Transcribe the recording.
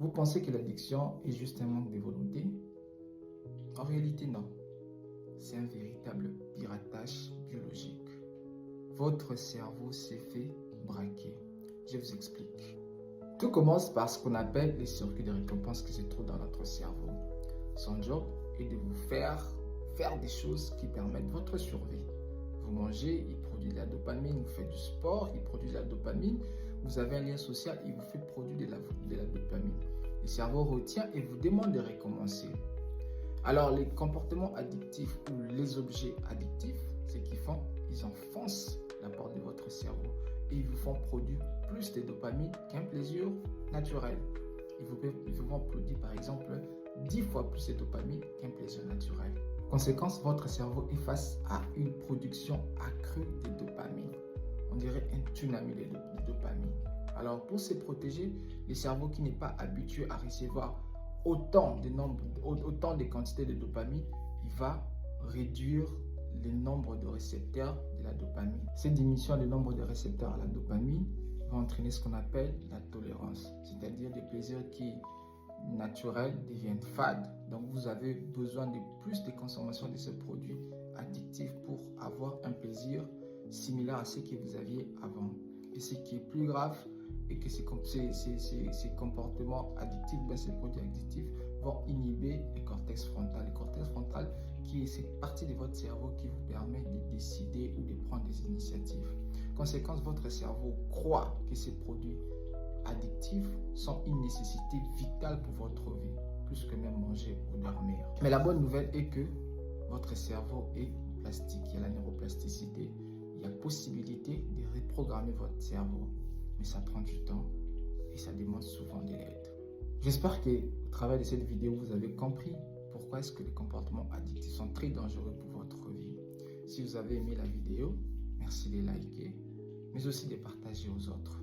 Vous pensez que l'addiction est juste un manque de volonté? En réalité, non. C'est un véritable piratage biologique. Votre cerveau s'est fait braquer. Je vous explique. Tout commence par ce qu'on appelle les circuits de récompense qui se trouvent dans notre cerveau. Son job est de vous faire des choses qui permettent votre survie. Vous mangez, il produit de la dopamine. Vous faites du sport, il produit de la dopamine. Vous avez un lien social, il vous fait produire de la dopamine. Le cerveau retient et vous demande de recommencer. Alors, les comportements addictifs ou les objets addictifs, ce qu'ils font, ils enfoncent la porte de votre cerveau et ils vous font produire plus de dopamine qu'un plaisir naturel. Ils vous font produire, par exemple, 10 fois plus de dopamine qu'un plaisir naturel. Conséquence, votre cerveau est face à une production accrue de dopamine. On dirait un tsunami de dopamine. Alors, pour se protéger, le cerveau qui n'est pas habitué à recevoir autant de quantités de dopamine, il va réduire le nombre de récepteurs de la dopamine. Cette diminution du nombre de récepteurs à la dopamine va entraîner ce qu'on appelle la tolérance, c'est-à-dire des plaisirs qui naturels deviennent fades. Donc vous avez besoin de plus de consommation de ce produit addictif pour avoir un plaisir similaire à ce que vous aviez avant. Et ce qui est plus grave est que ces comportements addictifs, ces produits addictifs vont inhiber le cortex frontal. Le cortex frontal qui est cette partie de votre cerveau qui vous permet de décider ou de prendre des initiatives. Conséquence, votre cerveau croit que ces produits addictifs sont une nécessité vitale pour votre vie, plus que même manger ou dormir. Mais la bonne nouvelle est que votre cerveau est plastique, il y a la neuroplasticité, il y a possibilité de reprogrammer votre cerveau, mais ça prend du temps et ça demande souvent de l'aide. J'espère qu'au travers de cette vidéo, vous avez compris pourquoi est-ce que les comportements addictifs sont très dangereux pour votre vie. Si vous avez aimé la vidéo, merci de liker, mais aussi de partager aux autres.